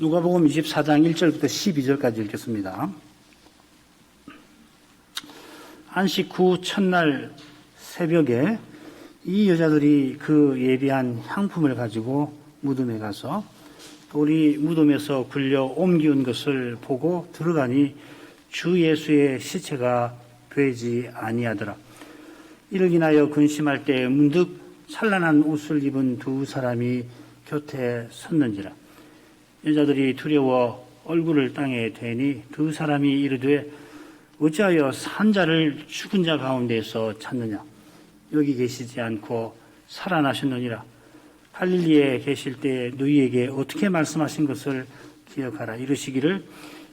누가복음 24장 1절부터 12절까지 읽겠습니다. 안식 후 첫날 새벽에 이 여자들이 그 예비한 향품을 가지고 무덤에 가서 돌이 무덤에서 굴려 옮기운 것을 보고 들어가니 주 예수의 시체가 되지 아니하더라. 이를 인하여 근심할 때 문득 찬란한 옷을 입은 두 사람이 곁에 섰는지라. 여자들이 두려워 얼굴을 땅에 대니 두 사람이 이르되 어찌하여 산 자를 죽은 자 가운데서 찾느냐. 여기 계시지 않고 살아나셨느니라. 갈릴리에 계실 때 너희에게 어떻게 말씀하신 것을 기억하라. 이르시기를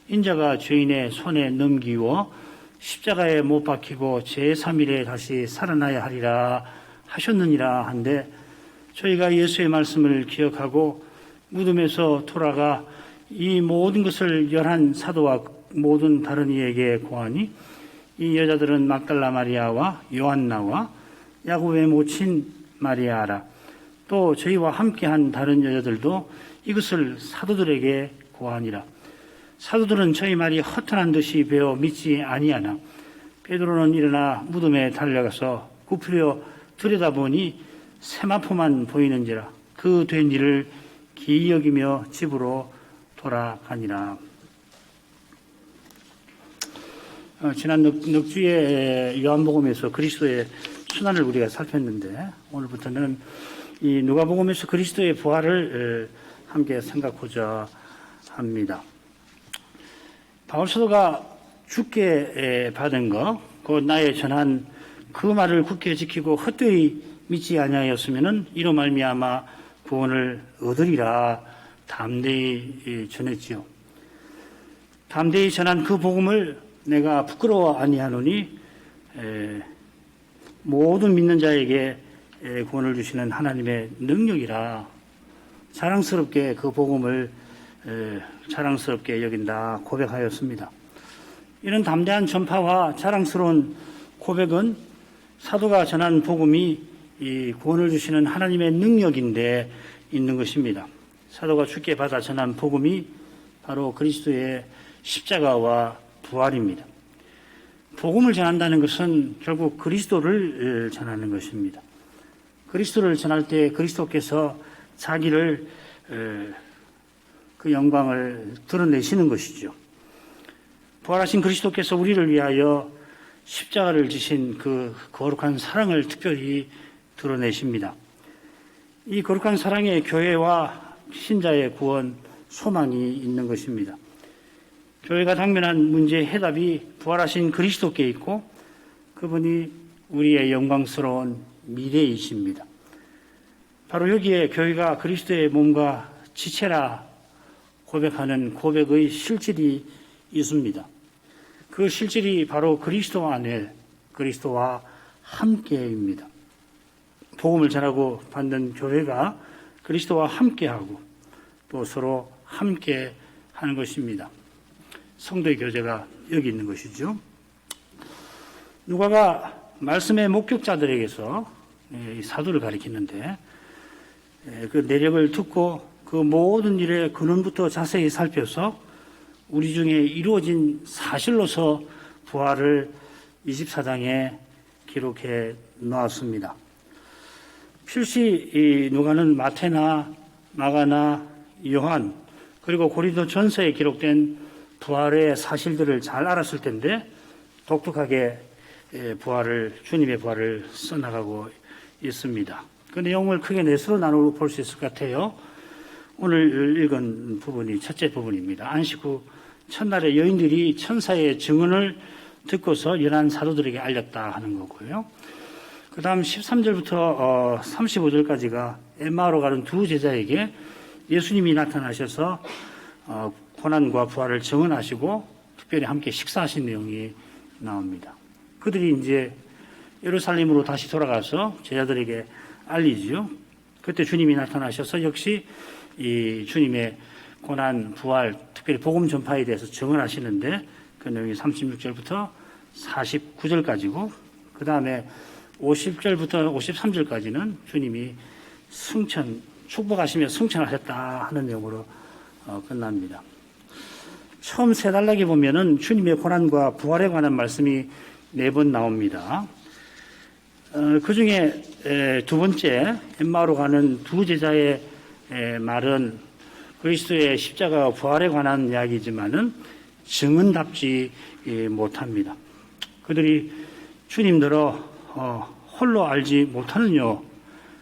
인자가 죄인의 손에 넘기워 십자가에 못 박히고 제3일에 다시 살아나야 하리라 하셨느니라 한데, 저희가 예수의 말씀을 기억하고 무덤에서 돌아가 이 모든 것을 11 사도와 모든 다른 이에게 고하니, 이 여자들은 막달라 마리아와 요한나와 야곱의 모친 마리아라. 또 저희와 함께한 다른 여자들도 이것을 사도들에게 고하니라. 사도들은 저희 말이 허탄한 듯이 배워 믿지 아니하나 베드로는 일어나 무덤에 달려가서 굽으려 들여다보니 세마포만 보이는지라. 그 된 일을 기이 여기며 집으로 돌아가니라. 지난 넉주에 요한복음에서 그리스도의 순환을 우리가 살폈는데, 오늘부터는 이 누가복음에서 그리스도의 부활을 함께 생각하고자 합니다. 바울 사도가 주께 받은 것, 곧 나의 전한 그 말을 굳게 지키고 헛되이 믿지 아니하였으면은 이로 말미암아 구원을 얻으리라 담대히 전했지요. 담대히 전한 그 복음을 내가 부끄러워 아니하노니 모든 믿는 자에게 구원을 주시는 하나님의 능력이라 자랑스럽게 그 복음을 자랑스럽게 여긴다 고백하였습니다. 이런 담대한 전파와 자랑스러운 고백은 사도가 전한 복음이 이 구원을 주시는 하나님의 능력인데 있는 것입니다. 사도가 주께 받아 전한 복음이 바로 그리스도의 십자가와 부활입니다. 복음을 전한다는 것은 결국 그리스도를 전하는 것입니다. 그리스도를 전할 때 그리스도께서 자기를 그 영광을 드러내시는 것이죠. 부활하신 그리스도께서 우리를 위하여 십자가를 지신 그 거룩한 사랑을 특별히 드러내십니다. 이 거룩한 사랑에 교회와 신자의 구원, 소망이 있는 것입니다. 교회가 당면한 문제의 해답이 부활하신 그리스도께 있고 그분이 우리의 영광스러운 미래이십니다. 바로 여기에 교회가 그리스도의 몸과 지체라 고백하는 고백의 실질이 있습니다. 그 실질이 바로 그리스도 안에 그리스도와 함께입니다. 복음을 전하고 받는 교회가 그리스도와 함께하고 또 서로 함께하는 것입니다. 성도의 교제가 여기 있는 것이죠. 누가가 말씀의 목격자들에게서 사도를 가리키는데 그 내력을 듣고 그 모든 일의 근원부터 자세히 살펴서 우리 중에 이루어진 사실로서 부활을 24장에 기록해 놓았습니다. 필시 누가는 마태나 마가나 요한 그리고 고린도 전서에 기록된 부활의 사실들을 잘 알았을 텐데 독특하게 주님의 부활을 써나가고 있습니다. 그 내용을 크게 넷으로 나누어 볼 수 있을 것 같아요. 오늘 읽은 부분이 첫째 부분입니다. 안식 후 첫날에 여인들이 천사의 증언을 듣고서 11 사도들에게 알렸다 하는 거고요. 그 다음 13절부터 35절까지가 엠마오로 가는 두 제자에게 예수님이 나타나셔서 고난과 부활을 증언하시고 특별히 함께 식사하신 내용이 나옵니다. 그들이 이제 예루살렘으로 다시 돌아가서 제자들에게 알리지요. 그때 주님이 나타나셔서 역시 이 주님의 고난, 부활, 특별히 복음 전파에 대해서 증언하시는데 그 내용이 36절부터 49절까지고 그 다음에 50절부터 53절까지는 주님이 축복하시며 승천하셨다 하는 내용으로 끝납니다. 처음 세 단락에 보면은 주님의 고난과 부활에 관한 말씀이 4번 나옵니다. 그 중에 두 번째 엠마오로 가는 두 제자의 말은 그리스도의 십자가와 부활에 관한 이야기지만은 증언답지 못합니다. 그들이 주님들어 홀로 알지 못하느뇨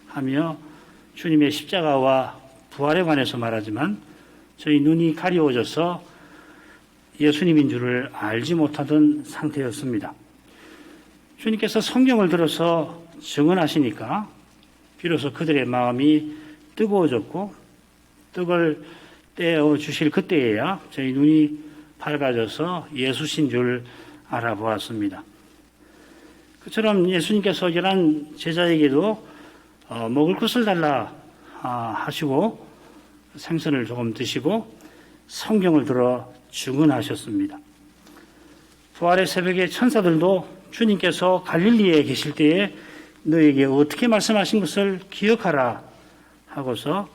하며 주님의 십자가와 부활에 관해서 말하지만 저희 눈이 가려워져서 예수님인 줄을 알지 못하던 상태였습니다. 주님께서 성경을 들어서 증언하시니까 비로소 그들의 마음이 뜨거워졌고 떡을 떼어 주실 그때에야 저희 눈이 밝아져서 예수신 줄 알아보았습니다. 그처럼 예수님께서 11 제자에게도 먹을 것을 달라 하시고 생선을 조금 드시고 성경을 들어 증언하셨습니다. 부활의 새벽에 천사들도 주님께서 갈릴리에 계실 때에 너에게 어떻게 말씀하신 것을 기억하라 하고서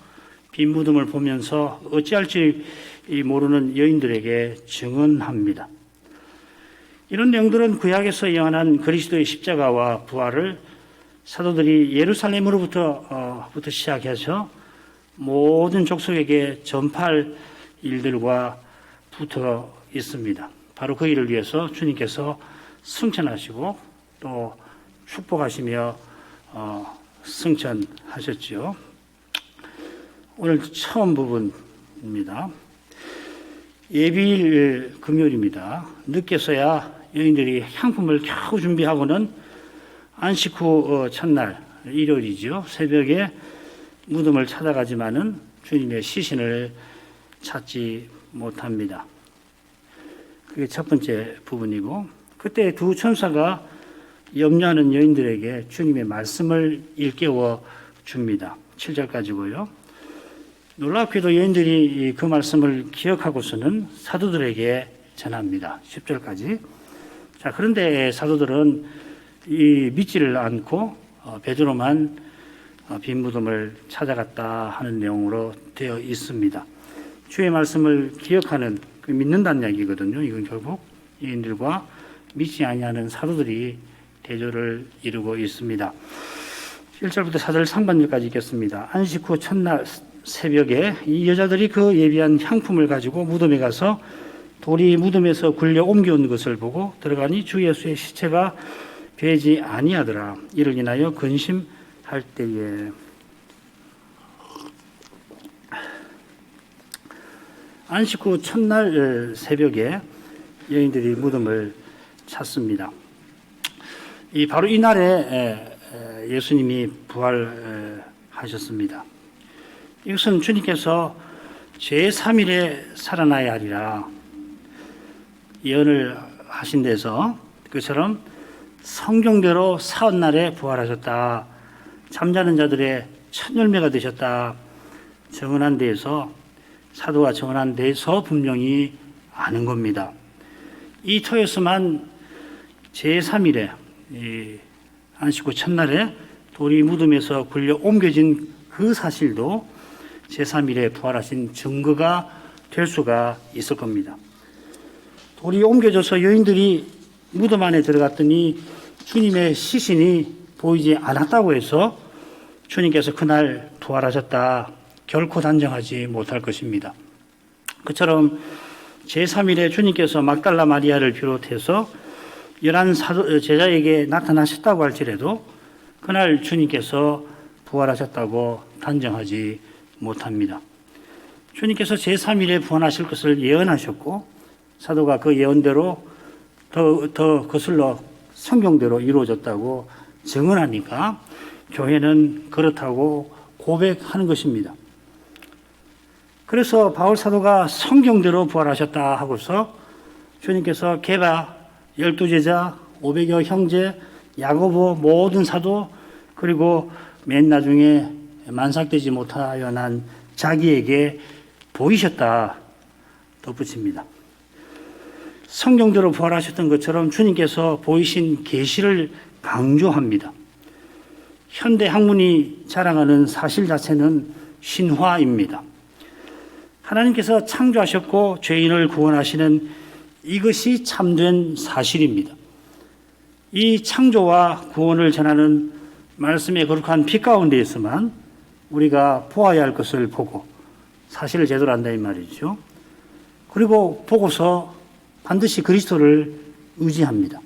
빈 무덤을 보면서 어찌할지 모르는 여인들에게 증언합니다. 이런 내용들은 구약에서 예언한 그리스도의 십자가와 부활을 사도들이 예루살렘으로부터 시작해서 모든 족속에게 전파할 일들과 붙어 있습니다. 바로 그 일을 위해서 주님께서 승천하시고 또 축복하시며 승천하셨지요. 오늘 처음 부분입니다. 예비일 금요일입니다. 늦게서야 여인들이 향품을 겨우 준비하고는 안식 후 첫날 일요일이죠. 새벽에 무덤을 찾아가지만은 주님의 시신을 찾지 못합니다. 그게 첫 번째 부분이고, 그때 두 천사가 염려하는 여인들에게 주님의 말씀을 일깨워 줍니다. 7절까지고요. 놀랍게도 여인들이 그 말씀을 기억하고서는 사도들에게 전합니다. 10절까지. 자, 그런데 사도들은 믿지를 않고 베드로만 빈 무덤을 찾아갔다 하는 내용으로 되어 있습니다. 주의 말씀을 기억하는, 믿는다는 이야기거든요. 이건 결국 여인들과 믿지 아니하는 사도들이 대조를 이루고 있습니다. 1절부터 4절 상반절까지 읽겠습니다. 안식 후 첫날 새벽에 이 여자들이 그 예비한 향품을 가지고 무덤에 가서 돌이 무덤에서 굴려 옮겨온 것을 보고 들어가니 주 예수의 시체가 되지 아니하더라. 이를 인하여 근심할 때에 안식 후 첫날 새벽에 여인들이 무덤을 찾습니다. 바로 이날에 예수님이 부활하셨습니다. 이것은 주님께서 제3일에 살아나야 하리라 예언을 하신 데서 그처럼 성경대로 사흘날에 부활하셨다. 잠자는 자들의 첫 열매가 되셨다. 증언한 데에서 사도가 증언한 데에서 분명히 아는 겁니다. 이 터에서만 제3일에 안식 후 첫날에 돌이 무덤에서 굴려 옮겨진 그 사실도 제3일에 부활하신 증거가 될 수가 있을 겁니다. 돌이 옮겨져서 여인들이 무덤 안에 들어갔더니 주님의 시신이 보이지 않았다고 해서 주님께서 그날 부활하셨다 결코 단정하지 못할 것입니다. 그처럼 제3일에 주님께서 막달라 마리아를 비롯해서 11 제자에게 나타나셨다고 할지라도 그날 주님께서 부활하셨다고 단정하지 못합니다. 주님께서 제3일에 부활하실 것을 예언하셨고 사도가 그 예언대로 더 거슬러 성경대로 이루어졌다고 증언하니까 교회는 그렇다고 고백하는 것입니다. 그래서 바울 사도가 성경대로 부활하셨다 하고서 주님께서 게바 12제자 500여 형제 야고보 모든 사도 그리고 맨 나중에 만삭되지 못하여 난 자기에게 보이셨다 덧붙입니다. 성경대로 부활하셨던 것처럼 주님께서 보이신 계시를 강조합니다. 현대 학문이 자랑하는 사실 자체는 신화입니다. 하나님께서 창조하셨고 죄인을 구원하시는 이것이 참된 사실입니다. 이 창조와 구원을 전하는 말씀의 거룩한 빛 가운데 있어만 우리가 보아야 할 것을 보고 사실을 제대로 안다 이 말이죠. 그리고 보고서 반드시 그리스도를 의지합니다.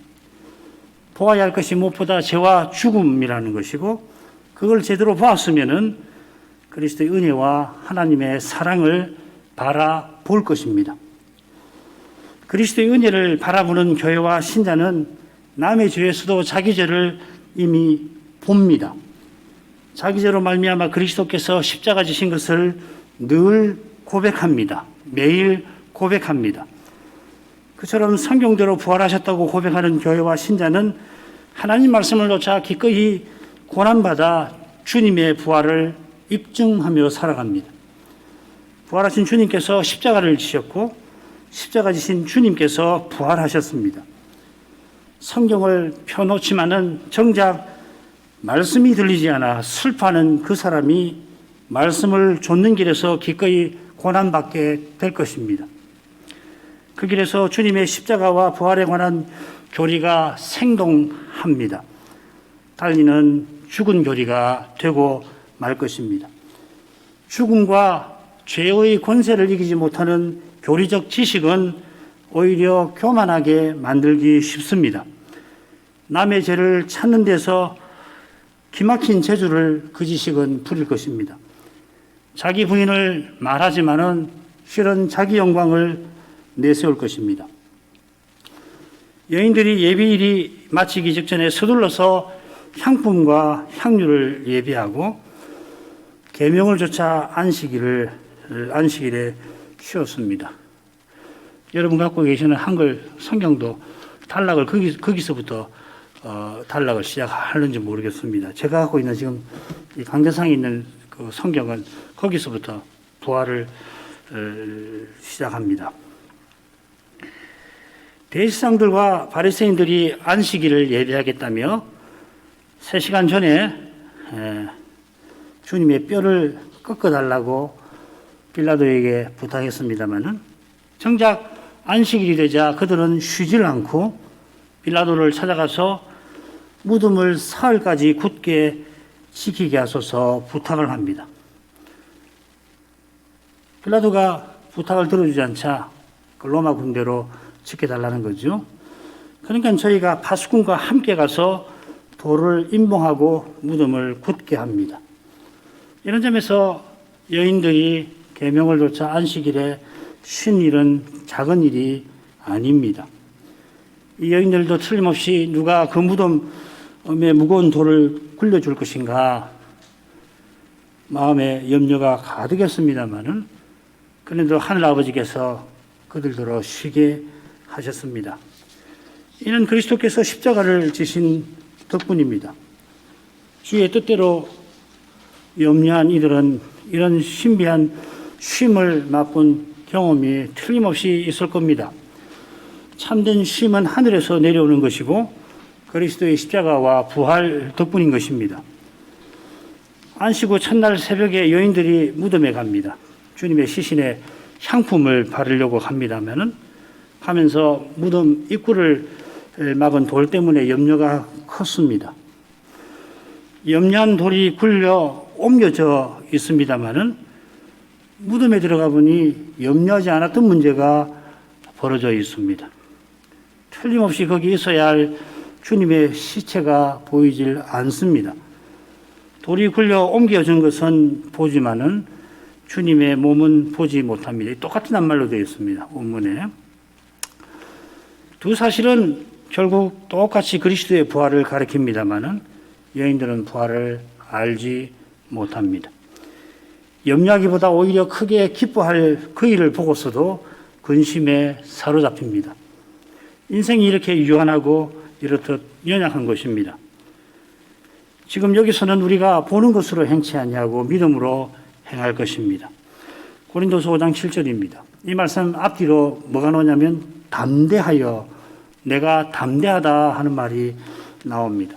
보아야 할 것이 무엇보다 죄와 죽음이라는 것이고 그걸 제대로 보았으면은 그리스도의 은혜와 하나님의 사랑을 바라볼 것입니다. 그리스도의 은혜를 바라보는 교회와 신자는 남의 죄에서도 자기 죄를 이미 봅니다. 자기 죄로 말미암아 그리스도께서 십자가 지신 것을 늘 고백합니다. 매일 고백합니다. 그처럼 성경대로 부활하셨다고 고백하는 교회와 신자는 하나님 말씀을 놓자 기꺼이 고난받아 주님의 부활을 입증하며 살아갑니다. 부활하신 주님께서 십자가를 지셨고 십자가 지신 주님께서 부활하셨습니다. 성경을 펴놓지만은 정작 말씀이 들리지 않아 슬퍼하는 그 사람이 말씀을 좇는 길에서 기꺼이 고난받게 될 것입니다. 그 길에서 주님의 십자가와 부활에 관한 교리가 생동합니다. 달리는 죽은 교리가 되고 말 것입니다. 죽음과 죄의 권세를 이기지 못하는 교리적 지식은 오히려 교만하게 만들기 쉽습니다. 남의 죄를 찾는 데서 기막힌 재주를 그 지식은 부릴 것입니다. 자기 부인을 말하지만은 실은 자기 영광을 내세울 것입니다. 여인들이 예비일이 마치기 직전에 서둘러서 향품과 향유를 예비하고 계명을 조차 안식일에 쉬었습니다. 여러분 갖고 계시는 한글 성경도 단락을 거기서부터 단락을 시작하는지 모르겠습니다. 제가 갖고 있는 지금 이 강대상에 있는 그 성경은 거기서부터 부활을 시작합니다. 대제사장들과 바리새인들이 안식일을 예배하겠다며 3시간 전에 주님의 뼈를 꺾어달라고 빌라도에게 부탁했습니다마는 정작 안식일이 되자 그들은 쉬질 않고 빌라도를 찾아가서 무덤을 사흘까지 굳게 지키게 하소서 부탁을 합니다. 빌라도가 부탁을 들어주지 않자 그 로마 군대로 지켜달라는 거죠. 그러니까 저희가 파수꾼과 함께 가서 돌을 임봉하고 무덤을 굳게 합니다. 이런 점에서 여인들이 계명을 조차 안식일에 쉰 일은 작은 일이 아닙니다. 이 여인들도 틀림없이 누가 그 무덤에 무거운 돌을 굴려줄 것인가 마음에 염려가 가득했습니다마는 그래도 하늘아버지께서 그들더러 쉬게 하셨습니다. 이는 그리스도께서 십자가를 지신 덕분입니다. 주의 뜻대로 염려한 이들은 이런 신비한 쉼을 맛본 경험이 틀림없이 있을 겁니다. 참된 쉼은 하늘에서 내려오는 것이고 그리스도의 십자가와 부활 덕분인 것입니다. 안식 후 첫날 새벽에 여인들이 무덤에 갑니다. 주님의 시신에 향품을 바르려고 합니다면은 하면서 무덤 입구를 막은 돌 때문에 염려가 컸습니다. 염려한 돌이 굴려 옮겨져 있습니다마는 무덤에 들어가 보니 염려하지 않았던 문제가 벌어져 있습니다. 틀림없이 거기 있어야 할 주님의 시체가 보이질 않습니다. 돌이 굴려 옮겨진 것은 보지만은 주님의 몸은 보지 못합니다. 똑같은 낱말로 되어 있습니다. 원문에. 두 사실은 결국 똑같이 그리스도의 부활을 가리킵니다마는 여인들은 부활을 알지 못합니다. 염려하기보다 오히려 크게 기뻐할 그 일을 보고서도 근심에 사로잡힙니다. 인생이 이렇게 유한하고 이렇듯 연약한 것입니다. 지금 여기서는 우리가 보는 것으로 행치 아니하고 믿음으로 행할 것입니다. 고린도서 5장 7절입니다. 이 말씀 앞뒤로 뭐가 나오냐면 담대하여, 내가 담대하다 하는 말이 나옵니다.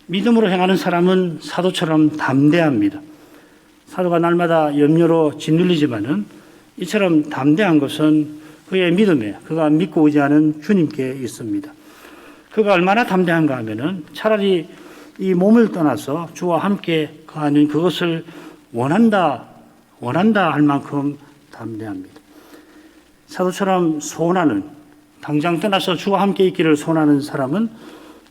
믿음으로 행하는 사람은 사도처럼 담대합니다. 사도가 날마다 염려로 짓눌리지만은 이처럼 담대한 것은 그의 믿음에, 그가 믿고 의지하는 주님께 있습니다. 그가 얼마나 담대한가 하면은 차라리 이 몸을 떠나서 주와 함께 거하는 그것을 원한다 할 만큼 담대합니다. 사도처럼 소원하는, 당장 떠나서 주와 함께 있기를 소원하는 사람은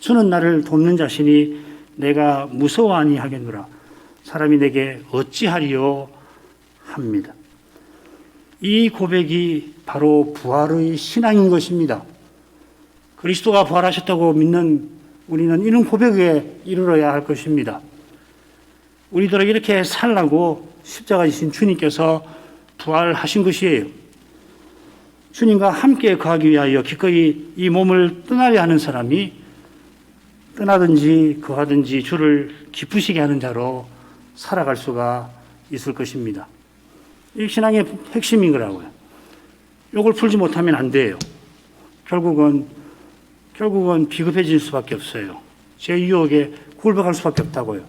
주는 나를 돕는 자신이 내가 무서워하니 하겠노라. 사람이 내게 어찌하리요 합니다. 이 고백이 바로 부활의 신앙인 것입니다. 그리스도가 부활하셨다고 믿는 우리는 이런 고백에 이르러야 할 것입니다. 우리들을 이렇게 살라고 십자가 지신 주님께서 부활하신 것이에요. 주님과 함께 거하기 위하여 기꺼이 이 몸을 떠나려 하는 사람이 떠나든지 거하든지 주를 기쁘시게 하는 자로 살아갈 수가 있을 것입니다. 이 신앙의 핵심인 거라고요. 이걸 풀지 못하면 안 돼요. 결국은 비급해질 수밖에 없어요. 제 유혹에 굴복할 수밖에 없다고요.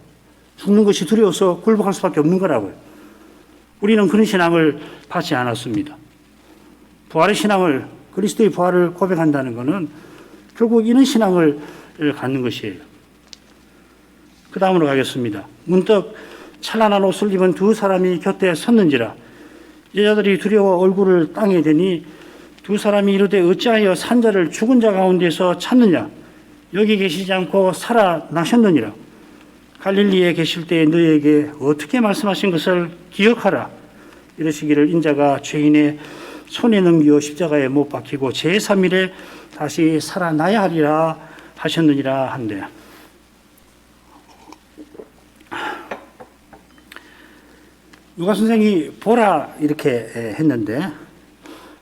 죽는 것이 두려워서 굴복할 수밖에 없는 거라고요. 우리는 그런 신앙을 받지 않았습니다. 부활의 신앙을, 그리스도의 부활을 고백한다는 것은 결국 이런 신앙을 갖는 것이에요. 그 다음으로 가겠습니다. 문득 찬란한 옷을 입은 두 사람이 곁에 섰는지라. 여자들이 두려워 얼굴을 땅에 대니 두 사람이 이르되 어찌하여 산자를 죽은 자 가운데서 찾느냐. 여기 계시지 않고 살아나셨느니라. 갈릴리에 계실 때에 너희에게 어떻게 말씀하신 것을 기억하라. 이러시기를 인자가 죄인의 손에 넘겨 십자가에 못 박히고 제3일에 다시 살아나야 하리라 하셨느니라 한대. 누가 선생이 보라 이렇게 했는데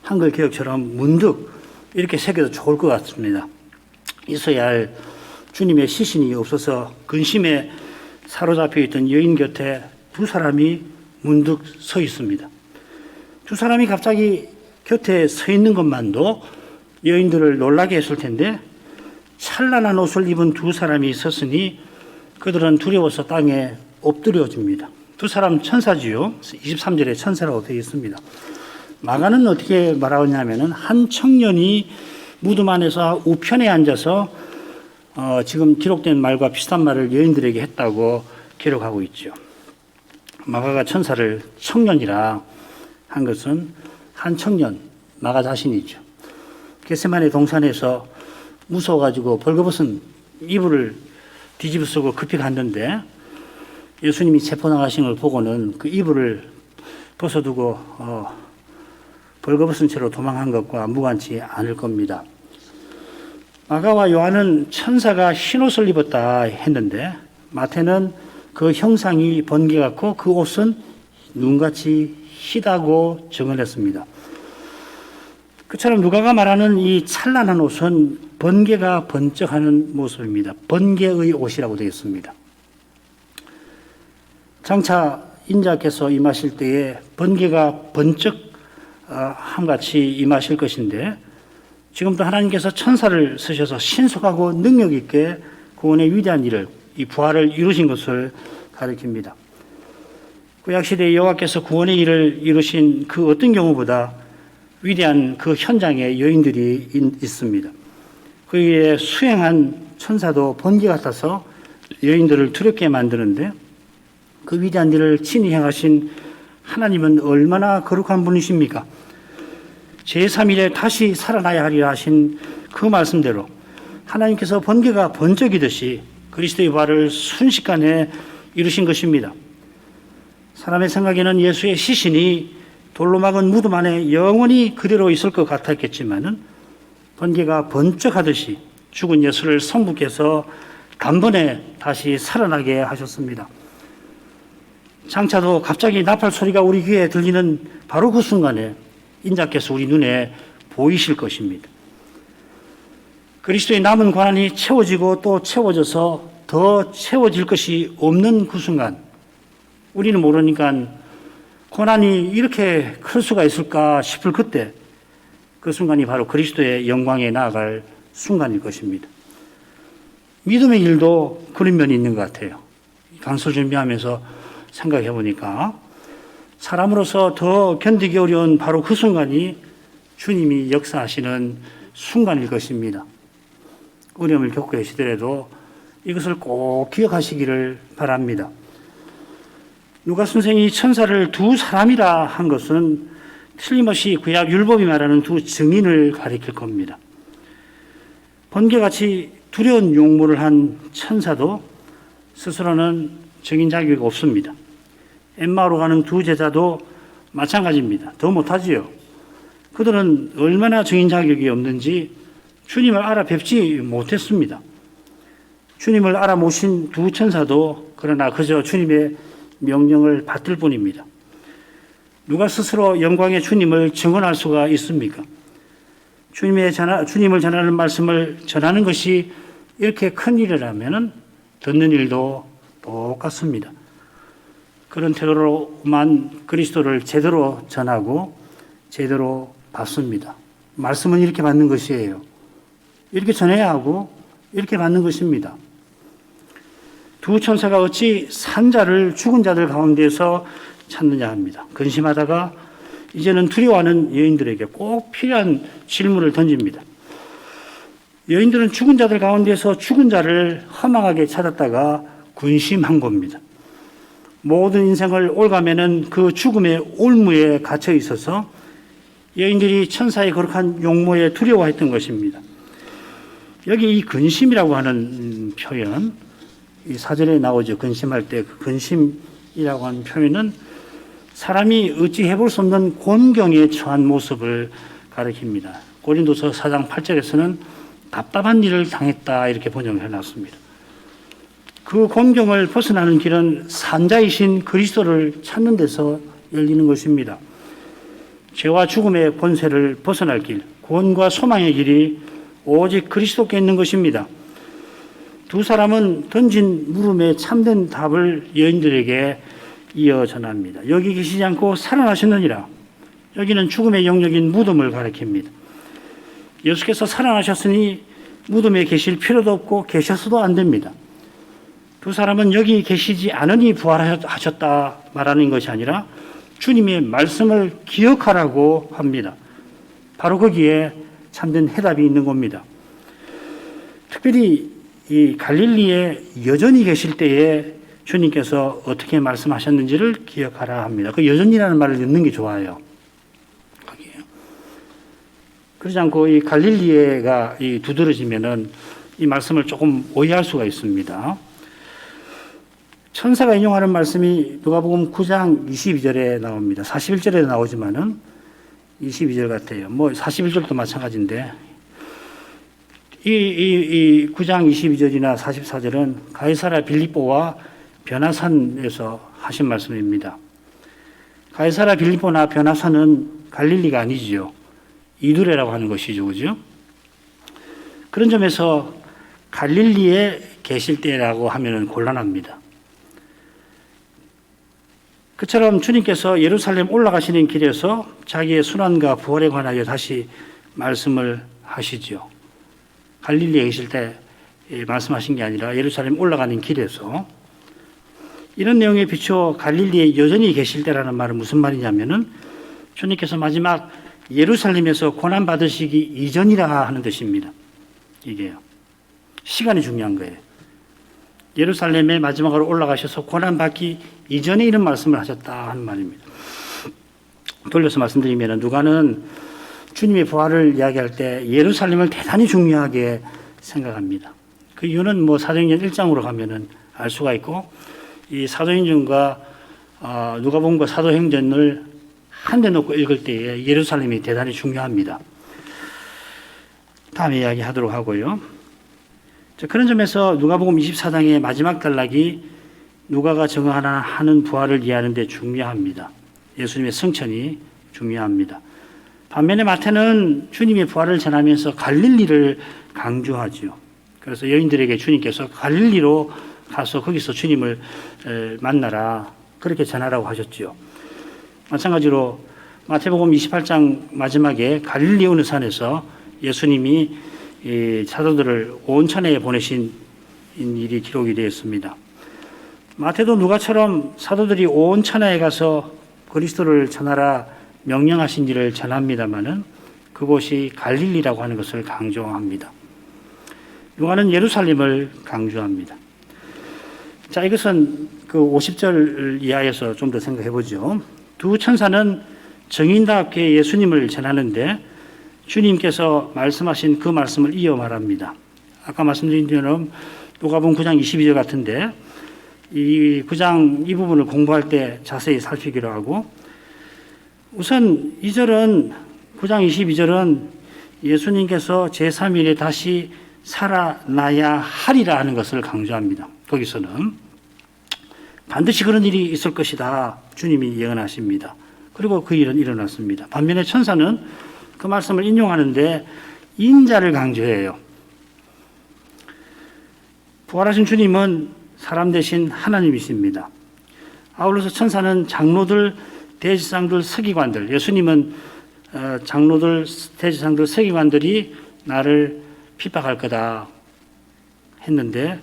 한글 개혁처럼 문득 이렇게 새겨도 좋을 것 같습니다. 있어야 할 주님의 시신이 없어서 근심에 사로잡혀 있던 여인 곁에 두 사람이 문득 서 있습니다. 두 사람이 갑자기 곁에 서 있는 것만도 여인들을 놀라게 했을 텐데 찬란한 옷을 입은 두 사람이 있었으니 그들은 두려워서 땅에 엎드려집니다. 두 사람 천사지요. 23절에 천사라고 되어 있습니다. 마가는 어떻게 말하냐면은 한 청년이 무덤 안에서 우편에 앉아서 지금 기록된 말과 비슷한 말을 여인들에게 했다고 기록하고 있죠. 마가가 천사를 청년이라 한 것은 한 청년, 마가 자신이죠. 겟세마네 동산에서 무서워가지고 벌거벗은 이불을 뒤집어 쓰고 급히 갔는데 예수님이 체포당하신 걸 보고는 그 이불을 벗어두고 벌거벗은 채로 도망한 것과 무관치 않을 겁니다. 마가와 요한은 천사가 흰옷을 입었다 했는데 마태는 그 형상이 번개 같고 그 옷은 눈같이 희다고 증언했습니다. 그처럼 누가가 말하는 이 찬란한 옷은 번개가 번쩍하는 모습입니다. 번개의 옷이라고 되어 있습니다. 장차 인자께서 임하실 때에 번개가 번쩍함같이 임하실 것인데 지금도 하나님께서 천사를 쓰셔서 신속하고 능력 있게 구원의 위대한 일을, 이 부활을 이루신 것을 가리킵니다. 구약시대에 여호와께서 구원의 일을 이루신 그 어떤 경우보다 위대한 그 현장에 여인들이 있습니다. 그에 수행한 천사도 번개 같아서 여인들을 두렵게 만드는데 그 위대한 일을 친히 행하신 하나님은 얼마나 거룩한 분이십니까? 제3일에 다시 살아나야 하리라 하신 그 말씀대로 하나님께서 번개가 번쩍이듯이 그리스도의 부활을 순식간에 이루신 것입니다. 사람의 생각에는 예수의 시신이 돌로 막은 무덤 안에 영원히 그대로 있을 것 같았겠지만은 번개가 번쩍하듯이 죽은 예수를 성부께서 단번에 다시 살아나게 하셨습니다. 장차도 갑자기 나팔 소리가 우리 귀에 들리는 바로 그 순간에 인자께서 우리 눈에 보이실 것입니다. 그리스도의 남은 고난이 채워지고 또 채워져서 더 채워질 것이 없는 그 순간, 우리는 모르니까 고난이 이렇게 클 수가 있을까 싶을 그때, 그 순간이 바로 그리스도의 영광에 나아갈 순간일 것입니다. 믿음의 일도 그런 면이 있는 것 같아요. 강설 준비하면서 생각해 보니까 사람으로서 더 견디기 어려운 바로 그 순간이 주님이 역사하시는 순간일 것입니다. 어려움을 겪고 계시더라도 이것을 꼭 기억하시기를 바랍니다. 누가 선생이 천사를 두 사람이라 한 것은 틀림없이 구약 율법이 말하는 두 증인을 가리킬 겁니다. 번개같이 두려운 용모를 한 천사도 스스로는 증인 자격이 없습니다. 엠마오로 가는 두 제자도 마찬가지입니다. 더 못하지요. 그들은 얼마나 증인 자격이 없는지 주님을 알아뵙지 못했습니다. 주님을 알아모신 두 천사도 그러나 그저 주님의 명령을 받들 뿐입니다. 누가 스스로 영광의 주님을 증언할 수가 있습니까? 주님을 전하는 말씀을 전하는 것이 이렇게 큰 일이라면 듣는 일도 똑같습니다. 그런 태도로만 그리스도를 제대로 전하고 제대로 받습니다. 말씀은 이렇게 받는 것이에요. 이렇게 전해야 하고 이렇게 받는 것입니다. 두 천사가 어찌 산 자를 죽은 자들 가운데서 찾느냐 합니다. 근심하다가 이제는 두려워하는 여인들에게 꼭 필요한 질문을 던집니다. 여인들은 죽은 자들 가운데서 죽은 자를 허망하게 찾았다가 근심한 겁니다. 모든 인생을 올가매는 그 죽음의 올무에 갇혀 있어서 여인들이 천사의 거룩한 용모에 두려워했던 것입니다. 여기 이 근심이라고 하는 표현, 이 사전에 나오죠. 근심할 때 그 근심이라고 하는 표현은 사람이 어찌 해볼 수 없는 곤경에 처한 모습을 가리킵니다. 고린도서 4장 8절에서는 답답한 일을 당했다 이렇게 번역을 해놨습니다. 그 곤경을 벗어나는 길은 산자이신 그리스도를 찾는 데서 열리는 것입니다. 죄와 죽음의 권세를 벗어날 길, 구원과 소망의 길이 오직 그리스도께 있는 것입니다. 두 사람은 던진 물음에 참된 답을 여인들에게 이어 전합니다. 여기 계시지 않고 살아나셨느니라. 여기는 죽음의 영역인 무덤을 가리킵니다. 예수께서 살아나셨으니 무덤에 계실 필요도 없고 계셔서도 안 됩니다. 두 사람은 여기 계시지 않으니 부활하셨다 말하는 것이 아니라 주님의 말씀을 기억하라고 합니다. 바로 거기에 참된 해답이 있는 겁니다. 특별히 이 갈릴리에 여전히 계실 때에 주님께서 어떻게 말씀하셨는지를 기억하라 합니다. 그 여전이라는 말을 넣는 게 좋아요. 거기에요. 그러지 않고 이 갈릴리에가 두드러지면은 이 말씀을 조금 오해할 수가 있습니다. 천사가 인용하는 말씀이 누가복음 9장 22절에 나옵니다. 41절에 나오지만은 22절 같아요. 41절도 마찬가지인데 이 9장 22절이나 44절은 가이사랴 빌립보와 변화산에서 하신 말씀입니다. 가이사랴 빌립보나 변화산은 갈릴리가 아니지요. 이두레라고 하는 것이죠. 그죠? 그런 점에서 갈릴리에 계실 때라고 하면 곤란합니다. 그처럼 주님께서 예루살렘 올라가시는 길에서 자기의 순환과 부활에 관하여 다시 말씀을 하시죠. 갈릴리에 계실 때 말씀하신 게 아니라 예루살렘 올라가는 길에서 이런 내용에 비추어 갈릴리에 여전히 계실 때라는 말은 무슨 말이냐면은 주님께서 마지막 예루살렘에서 고난 받으시기 이전이라 하는 뜻입니다. 이게요. 시간이 중요한 거예요. 예루살렘에 마지막으로 올라가셔서 고난 받기 이전에 이런 말씀을 하셨다 하는 말입니다. 돌려서 말씀드리면 누가는 주님의 부활을 이야기할 때 예루살렘을 대단히 중요하게 생각합니다. 그 이유는 사도행전 1장으로 가면은 알 수가 있고 이 사도행전과 누가복음과 사도행전을 한데 놓고 읽을 때에 예루살렘이 대단히 중요합니다. 다음에 이야기하도록 하고요. 그런 점에서 누가복음 24장의 마지막 단락이 누가가 정하는 부활을 이해하는 데 중요합니다. 예수님의 승천이 중요합니다. 반면에 마태는 주님의 부활을 전하면서 갈릴리를 강조하죠. 그래서 여인들에게 주님께서 갈릴리로 가서 거기서 주님을 만나라 그렇게 전하라고 하셨죠. 마찬가지로 마태복음 28장 마지막에 갈릴리 어느 산에서 예수님이 사도들을 온 천하에 보내신 일이 기록이 되어 있습니다. 마태도 누가처럼 사도들이 온 천하에 가서 그리스도를 전하라 명령하신지를 전합니다마는 그곳이 갈릴리라고 하는 것을 강조합니다. 요한은 예루살렘을 강조합니다. 자, 이것은 그 50절 이하에서 좀 더 생각해 보죠. 두 천사는 정인답게 예수님을 전하는데 주님께서 말씀하신 그 말씀을 이어 말합니다. 아까 말씀드린 대로 누가복음 9장 22절 같은데 이 9장 이 부분을 공부할 때 자세히 살피기로 하고, 우선 2절은 9장 22절은 예수님께서 제3일에 다시 살아나야 하리라 하는 것을 강조합니다. 거기서는 반드시 그런 일이 있을 것이다 주님이 예언하십니다. 그리고 그 일은 일어났습니다. 반면에 천사는 그 말씀을 인용하는데 인자를 강조해요. 부활하신 주님은 사람 대신 하나님이십니다. 아울러서 천사는 장로들, 대지상들, 서기관들, 예수님은 장로들, 대지상들, 서기관들이 나를 핍박할 거다 했는데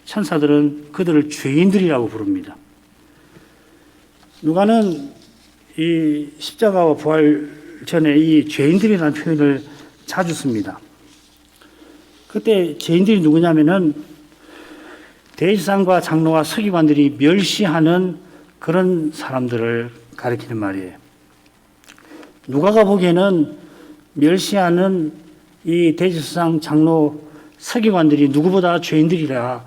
천사들은 그들을 죄인들이라고 부릅니다. 누가는 이 십자가와 부활 전에 이 죄인들이라는 표현을 자주 씁니다. 그때 죄인들이 누구냐면은 대지상과 장로와 서기관들이 멸시하는 그런 사람들을 가리키는 말이에요. 누가가 보기에는 멸시하는 이 대지상, 장로, 서기관들이 누구보다 죄인들이라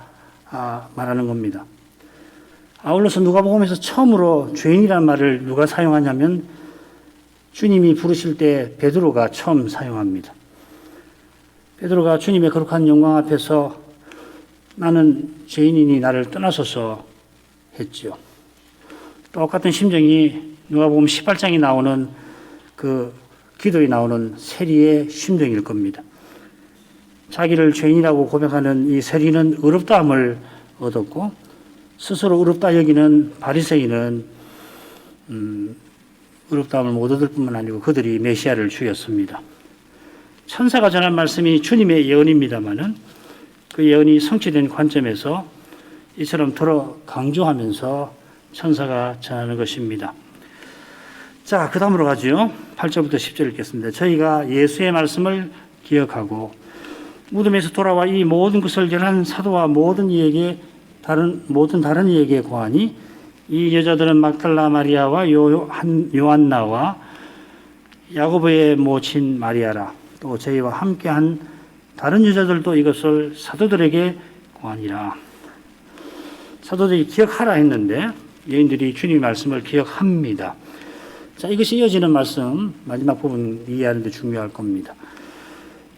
말하는 겁니다. 아울러서 누가복음에서 처음으로 죄인이라는 말을 누가 사용하냐면 주님이 부르실 때 베드로가 처음 사용합니다. 베드로가 주님의 거룩한 영광 앞에서 나는 죄인이니 나를 떠나소서 했지요. 똑같은 심정이 누가복음 18장에 나오는 그 기도에 나오는 세리의 심정일 겁니다. 자기를 죄인이라고 고백하는 이 세리는 의롭다함을 얻었고 스스로 의롭다 여기는 바리새인은 의롭다함을 못 얻을 뿐만 아니고 그들이 메시아를 죽였습니다. 천사가 전한 말씀이 주님의 예언입니다마는 그 예언이 성취된 관점에서 이처럼 더러 강조하면서 천사가 전하는 것입니다. 자, 그 다음으로 가죠. 8절부터 10절 읽겠습니다. 저희가 예수의 말씀을 기억하고 무덤에서 돌아와 이 모든 것을 전한 사도와 모든 다른 이에게 고하니 이 여자들은 막달라 마리아와 요한나와 야고보의 모친 마리아라. 또 저희와 함께한 다른 여자들도 이것을 사도들에게 고하니라. 사도들이 기억하라 했는데 여인들이 주님의 말씀을 기억합니다. 자, 이것이 이어지는 말씀 마지막 부분 이해하는 데 중요할 겁니다.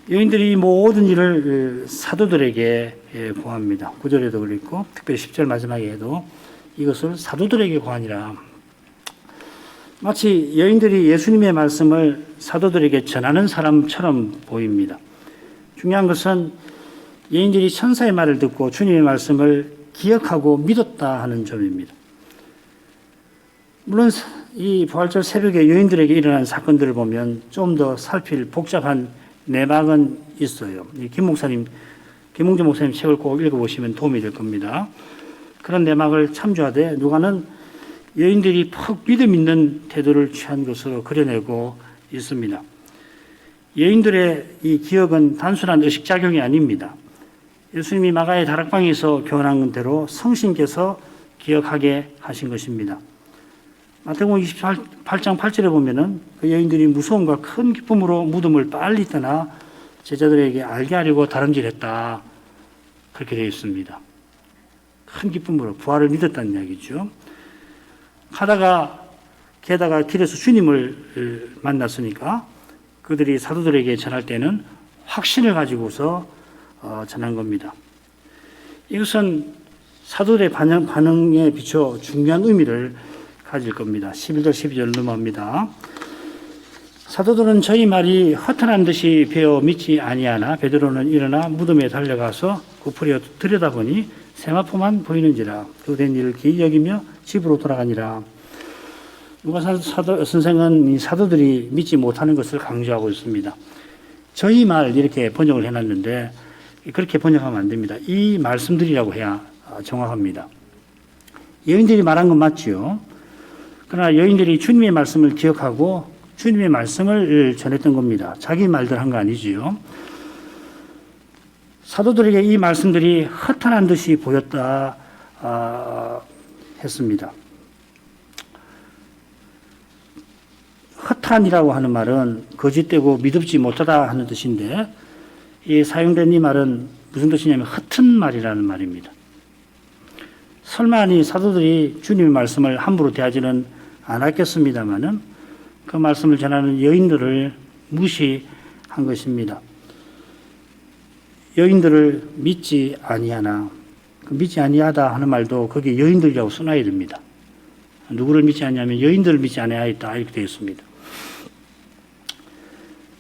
여인들이 모든 일을 사도들에게 고합니다. 9절에도 그랬고 특별히 10절 마지막에도 이것을 사도들에게 고하니라. 마치 여인들이 예수님의 말씀을 사도들에게 전하는 사람처럼 보입니다. 중요한 것은 여인들이 천사의 말을 듣고 주님의 말씀을 기억하고 믿었다 하는 점입니다. 물론 이 부활절 새벽에 여인들에게 일어난 사건들을 보면 좀 더 살필 복잡한 내막은 있어요. 김홍재 목사님 책을 꼭 읽어보시면 도움이 될 겁니다. 그런 내막을 참조하되 누가는 여인들이 퍽 믿음 있는 태도를 취한 것으로 그려내고 있습니다. 여인들의 이 기억은 단순한 의식작용이 아닙니다. 예수님이 마가의 다락방에서 교훈한 대로 성신께서 기억하게 하신 것입니다. 마태복음 28장 8절에 보면은 그 여인들이 무서움과 큰 기쁨으로 무덤을 빨리 떠나 제자들에게 알게 하려고 다름질했다. 그렇게 되어 있습니다. 큰 기쁨으로 부활을 믿었다는 이야기죠. 게다가 길에서 주님을 만났으니까 그들이 사도들에게 전할 때는 확신을 가지고서 전한 겁니다. 이것은 사도들의 반응에 비춰 중요한 의미를 가질 겁니다. 11절 12절 넘어갑니다. 사도들은 저희 말이 허탄한 듯이 베어 믿지 아니하나 베드로는 일어나 무덤에 달려가서 굽으려 들여다보니 세마포만 보이는지라. 그 된 일을 기이 여기며 집으로 돌아가니라. 누가 선생은 이 사도들이 믿지 못하는 것을 강조하고 있습니다. 저희 말 이렇게 번역을 해놨는데 그렇게 번역하면 안 됩니다. 이 말씀들이라고 해야 정확합니다. 여인들이 말한 건 맞지요. 그러나 여인들이 주님의 말씀을 기억하고 주님의 말씀을 전했던 겁니다. 자기 말들 한 거 아니지요. 사도들에게 이 말씀들이 허탄한 듯이 보였다 했습니다. 허탄이라고 하는 말은 거짓되고 믿음지 못하다 하는 뜻인데, 이 사용된 이 말은 무슨 뜻이냐면 허튼 말이라는 말입니다. 설마 이 사도들이 주님의 말씀을 함부로 대하지는 않았겠습니다마는 그 말씀을 전하는 여인들을 무시한 것입니다. 여인들을 믿지 아니하나, 그 믿지 아니하다 하는 말도 거기에 여인들이라고 써놔야 됩니다. 누구를 믿지 않냐면 여인들을 믿지 아니하였다 이렇게 되어 있습니다.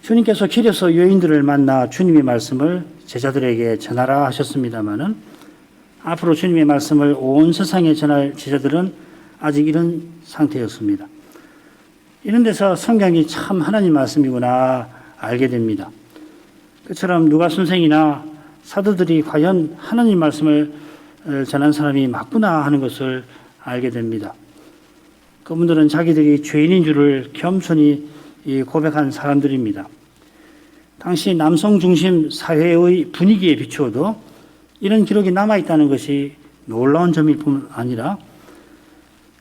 주님께서 길에서 여인들을 만나 주님의 말씀을 제자들에게 전하라 하셨습니다마는 앞으로 주님의 말씀을 온 세상에 전할 제자들은 아직 이런 상태였습니다. 이런 데서 성경이 참 하나님 말씀이구나 알게 됩니다. 그처럼 누가 선생이나 사도들이 과연 하나님 말씀을 전한 사람이 맞구나 하는 것을 알게 됩니다. 그분들은 자기들이 죄인인 줄을 겸손히 고백한 사람들입니다. 당시 남성 중심 사회의 분위기에 비추어도 이런 기록이 남아있다는 것이 놀라운 점일 뿐 아니라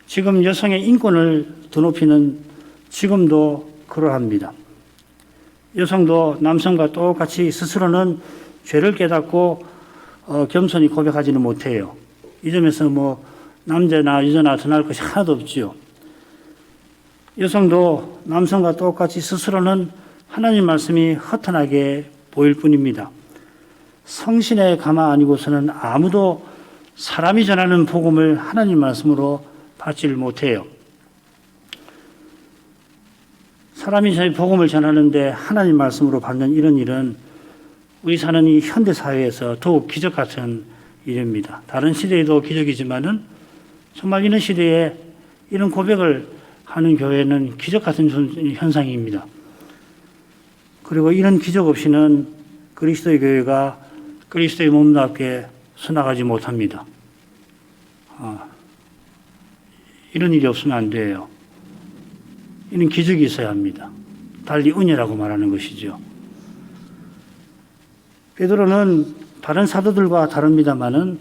지금 여성의 인권을 드높이는 지금도 그러합니다. 여성도 남성과 똑같이 스스로는 죄를 깨닫고 겸손히 고백하지는 못해요. 이 점에서 남자나 여자나 드날 것이 하나도 없지요. 여성도 남성과 똑같이 스스로는 하나님 말씀이 허탄하게 보일 뿐입니다. 성신의 가마 아니고서는 아무도 사람이 전하는 복음을 하나님 말씀으로 받지를 못해요. 사람이 저희 복음을 전하는데 하나님 말씀으로 받는 이런 일은 우리 사는 이 현대 사회에서 더욱 기적 같은 일입니다. 다른 시대에도 기적이지만은 정말 이런 시대에 이런 고백을 하는 교회는 기적 같은 현상입니다. 그리고 이런 기적 없이는 그리스도의 교회가 그리스도의 몸답게 서나가지 못합니다. 이런 일이 없으면 안 돼요. 이런 기적이 있어야 합니다. 달리 은혜라고 말하는 것이죠. 베드로는 다른 사도들과 다릅니다마는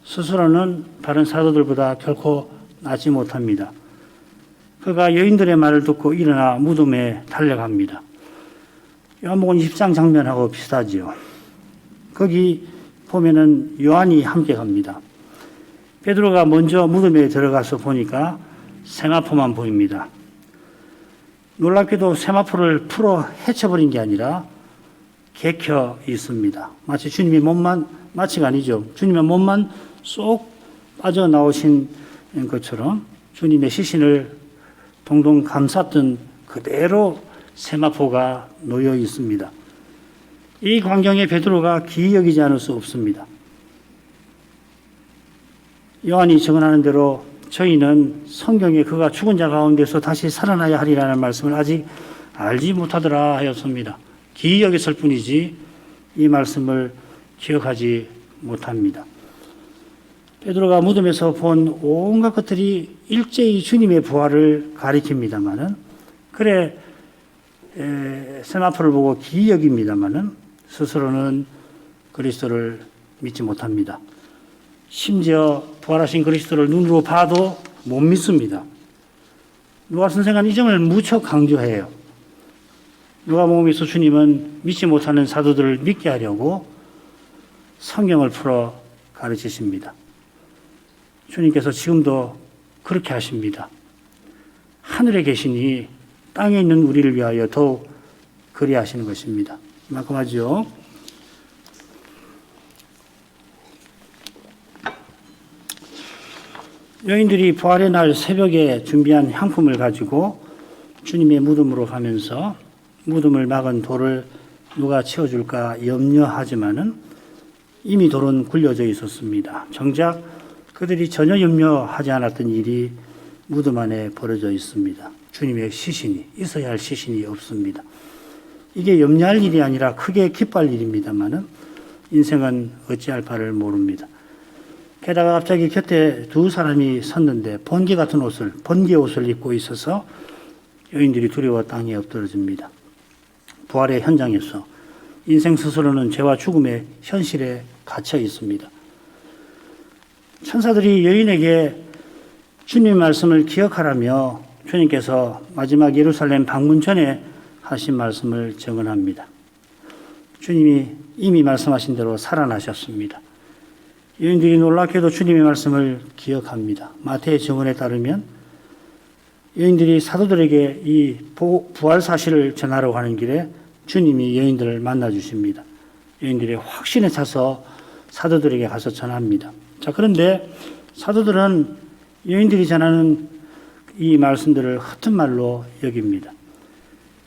스스로는 다른 사도들보다 결코 낫지 못합니다. 그가 여인들의 말을 듣고 일어나 무덤에 달려갑니다. 요한복음 20장 장면하고 비슷하지요. 거기 보면은 요한이 함께 갑니다. 베드로가 먼저 무덤에 들어가서 보니까 세마포만 보입니다. 놀랍게도 세마포를 풀어 헤쳐버린 게 아니라 개켜 있습니다. 마치 주님의 몸만, 마치가 아니죠. 주님의 몸만 쏙 빠져나오신 것처럼 주님의 시신을 동동 감쌌던 그대로 세마포가 놓여 있습니다. 이 광경에 베드로가 기이 여기지 않을 수 없습니다. 요한이 증언하는 대로 저희는 성경에 그가 죽은 자 가운데서 다시 살아나야 하리라는 말씀을 아직 알지 못하더라 하였습니다. 기이 여겼을 뿐이지 이 말씀을 기억하지 못합니다. 베드로가 무덤에서 본 온갖 것들이 일제히 주님의 부활을 가리킵니다마는 그래 세마포를 보고 기이 여깁니다마는 스스로는 그리스도를 믿지 못합니다. 심지어 부활하신 그리스도를 눈으로 봐도 못 믿습니다. 누가 선생은 이 점을 무척 강조해요. 누가복음에서 주님은 믿지 못하는 사도들을 믿게 하려고 성경을 풀어 가르치십니다. 주님께서 지금도 그렇게 하십니다. 하늘에 계시니 땅에 있는 우리를 위하여 더욱 그리하시는 것입니다. 이만큼 하죠. 여인들이 부활의 날 새벽에 준비한 향품을 가지고 주님의 무덤으로 가면서 무덤을 막은 돌을 누가 치워줄까 염려하지만은 이미 돌은 굴려져 있었습니다. 정작 그들이 전혀 염려하지 않았던 일이 무덤 안에 벌어져 있습니다. 주님의 시신이, 있어야 할 시신이 없습니다. 이게 염려할 일이 아니라 크게 기뻐할 일입니다만은 인생은 어찌할 바를 모릅니다. 게다가 갑자기 곁에 두 사람이 섰는데 번개 옷을 입고 있어서 여인들이 두려워 땅에 엎드러집니다. 부활의 현장에서 인생 스스로는 죄와 죽음의 현실에 갇혀 있습니다. 천사들이 여인에게 주님 말씀을 기억하라며 주님께서 마지막 예루살렘 방문 전에 하신 말씀을 증언합니다. 주님이 이미 말씀하신 대로 살아나셨습니다. 여인들이 놀랍게도 주님의 말씀을 기억합니다. 마태의 증언에 따르면 여인들이 사도들에게 이 부활 사실을 전하러 가는 길에 주님이 여인들을 만나 주십니다. 여인들이 확신에 차서 사도들에게 가서 전합니다. 자, 그런데 사도들은 여인들이 전하는 이 말씀들을 허튼 말로 여깁니다.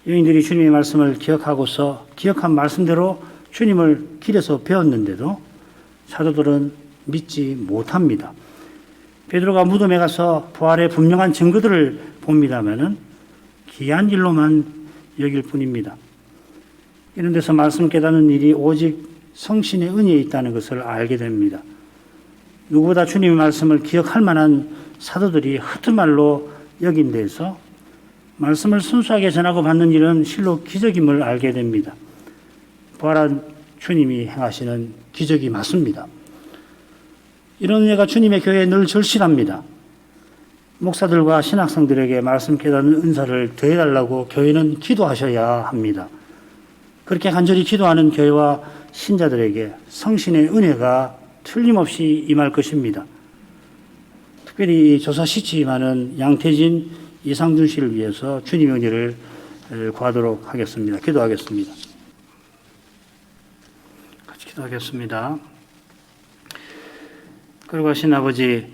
여인들이 주님의 말씀을 기억하고서 기억한 말씀대로 주님을 길에서 배웠는데도 사도들은 믿지 못합니다. 베드로가 무덤에 가서 부활의 분명한 증거들을 봅니다마는 기이한 일로만 여길 뿐입니다. 이런 데서 말씀 깨닫는 일이 오직 성신의 은혜에 있다는 것을 알게 됩니다. 누구보다 주님의 말씀을 기억할 만한 사도들이 허튼 말로 여긴 데에서 말씀을 순수하게 전하고 받는 일은 실로 기적임을 알게 됩니다. 부활한 주님이 행하시는 기적이 맞습니다. 이런 은혜가 주님의 교회에 늘 절실합니다. 목사들과 신학생들에게 말씀 깨닫는 은사를 더해달라고 교회는 기도하셔야 합니다. 그렇게 간절히 기도하는 교회와 신자들에게 성신의 은혜가 틀림없이 임할 것입니다. 특별히 조사시치만은 양태진, 이상준 씨를 위해서 주님의 은혜를 구하도록 하겠습니다. 기도하겠습니다. 같이 기도하겠습니다. 그리고 하신 아버지,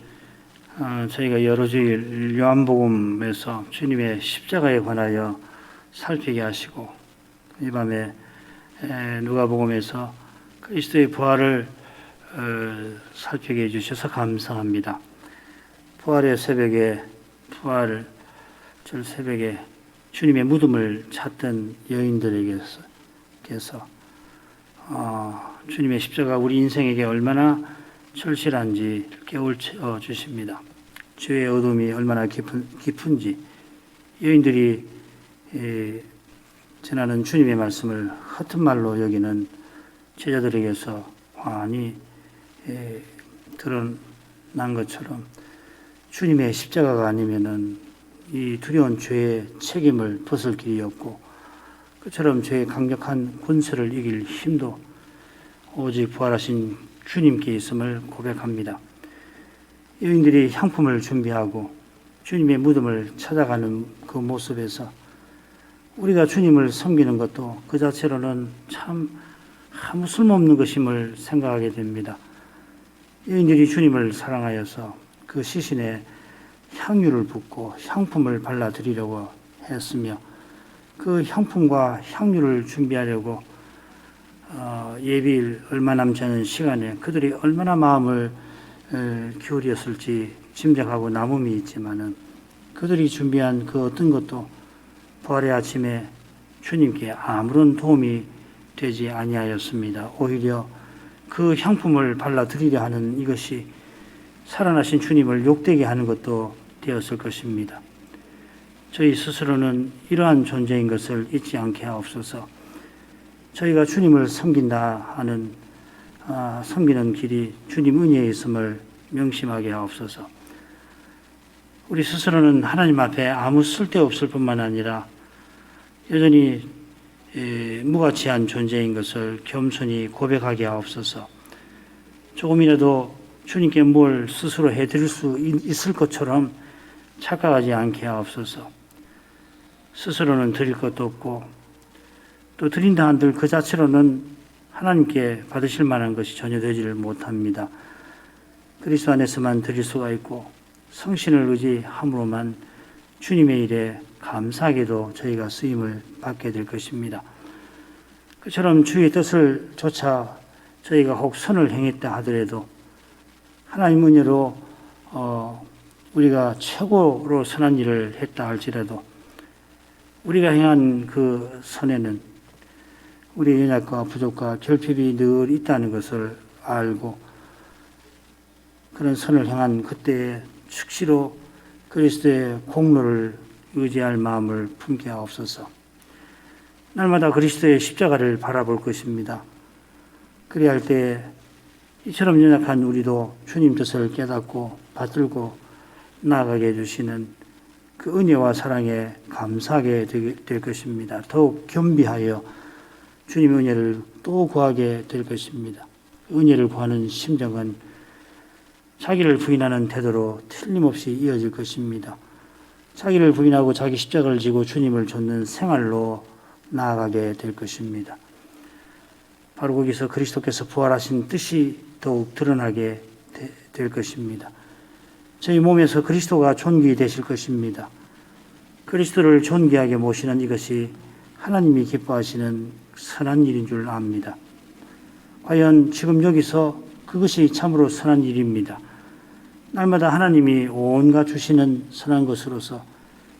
저희가 여러 주일 요한복음에서 주님의 십자가에 관하여 살피게 하시고 이 밤에 누가복음에서 그리스도의 부활을 살피게 해주셔서 감사합니다. 부활의 새벽에 절 새벽에 주님의 무덤을 찾던 여인들에게서 주님의 십자가 우리 인생에게 얼마나 절실한지 깨우쳐 주십니다. 죄의 어둠이 얼마나 깊은지 여인들이 전하는 주님의 말씀을 허튼 말로 여기는 제자들에게서 환히 드러난 것처럼 주님의 십자가가 아니면은 이 두려운 죄의 책임을 벗을 길이 없고 그처럼 죄의 강력한 권세를 이길 힘도 오직 부활하신 주님께 있음을 고백합니다. 여인들이 향품을 준비하고 주님의 무덤을 찾아가는 그 모습에서 우리가 주님을 섬기는 것도 그 자체로는 참 아무 쓸모없는 것임을 생각하게 됩니다. 여인들이 주님을 사랑하여서 그 시신에 향유를 붓고 향품을 발라드리려고 했으며 그 향품과 향유를 준비하려고 예비일 얼마 남지 않은 시간에 그들이 얼마나 마음을 기울였을지 짐작하고 남음이 있지만은 그들이 준비한 그 어떤 것도 부활의 아침에 주님께 아무런 도움이 되지 아니하였습니다. 오히려 그 향품을 발라드리려 하는 이것이 살아나신 주님을 욕되게 하는 것도 되었을 것입니다. 저희 스스로는 이러한 존재인 것을 잊지 않게 하옵소서. 저희가 주님을 섬긴다 하는 섬기는 길이 주님 은혜에 있음을 명심하게 하옵소서. 우리 스스로는 하나님 앞에 아무 쓸데없을 뿐만 아니라 여전히 무가치한 존재인 것을 겸손히 고백하게 하옵소서. 조금이라도 주님께 뭘 스스로 해드릴 수 있을 것처럼 착각하지 않게 하옵소서. 스스로는 드릴 것도 없고 또 드린다 한들 그 자체로는 하나님께 받으실 만한 것이 전혀 되지를 못합니다. 그리스도 안에서만 드릴 수가 있고 성신을 의지함으로만 주님의 일에 감사하게도 저희가 쓰임을 받게 될 것입니다. 그처럼 주의 뜻을 조차 저희가 혹 선을 행했다 하더라도 하나님 은혜로 우리가 최고로 선한 일을 했다 할지라도 우리가 행한 그 선에는 우리의 연약과 부족과 결핍이 늘 있다는 것을 알고 그런 선을 향한 그때의 즉시로 그리스도의 공로를 의지할 마음을 품게 하옵소서. 날마다 그리스도의 십자가를 바라볼 것입니다. 그리할 때 이처럼 연약한 우리도 주님 뜻을 깨닫고 받들고 나아가게 해주시는 그 은혜와 사랑에 감사하게 될 것입니다. 더욱 겸비하여 주님의 은혜를 또 구하게 될 것입니다. 은혜를 구하는 심정은 자기를 부인하는 태도로 틀림없이 이어질 것입니다. 자기를 부인하고 자기 십자가를 지고 주님을 좇는 생활로 나아가게 될 것입니다. 바로 거기서 그리스도께서 부활하신 뜻이 더욱 드러나게 될 것입니다. 저희 몸에서 그리스도가 존귀되실 것입니다. 그리스도를 존귀하게 모시는 이것이 하나님이 기뻐하시는 선한 일인 줄 압니다. 과연 지금 여기서 그것이 참으로 선한 일입니다. 날마다 하나님이 온갖 주시는 선한 것으로서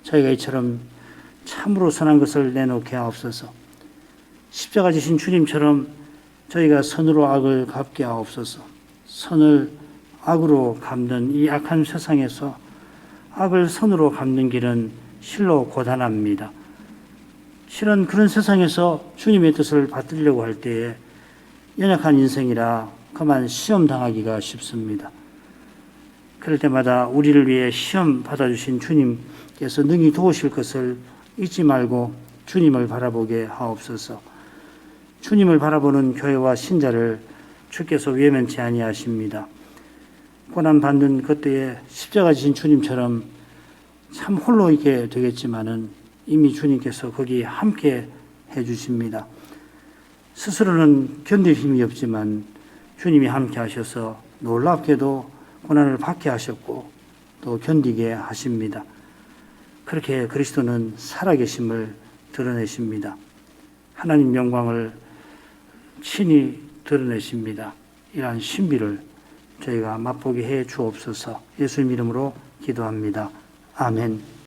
저희가 이처럼 참으로 선한 것을 내놓게 하옵소서. 십자가 지신 주님처럼 저희가 선으로 악을 갚게 하옵소서. 선을 악으로 갚는 이 악한 세상에서 악을 선으로 갚는 길은 실로 고단합니다. 실은 그런 세상에서 주님의 뜻을 받들려고 할 때에 연약한 인생이라 그만 시험 당하기가 쉽습니다. 그럴 때마다 우리를 위해 시험 받아주신 주님께서 능히 도우실 것을 잊지 말고 주님을 바라보게 하옵소서. 주님을 바라보는 교회와 신자를 주께서 외면치 아니하십니다. 고난받는 그때에 십자가 지신 주님처럼 참 홀로 있게 되겠지만은 이미 주님께서 거기 함께 해주십니다. 스스로는 견딜 힘이 없지만 주님이 함께 하셔서 놀랍게도 고난을 받게 하셨고 또 견디게 하십니다. 그렇게 그리스도는 살아계심을 드러내십니다. 하나님 영광을 친히 드러내십니다. 이러한 신비를 저희가 맛보게 해 주옵소서. 예수님 이름으로 기도합니다. 아멘.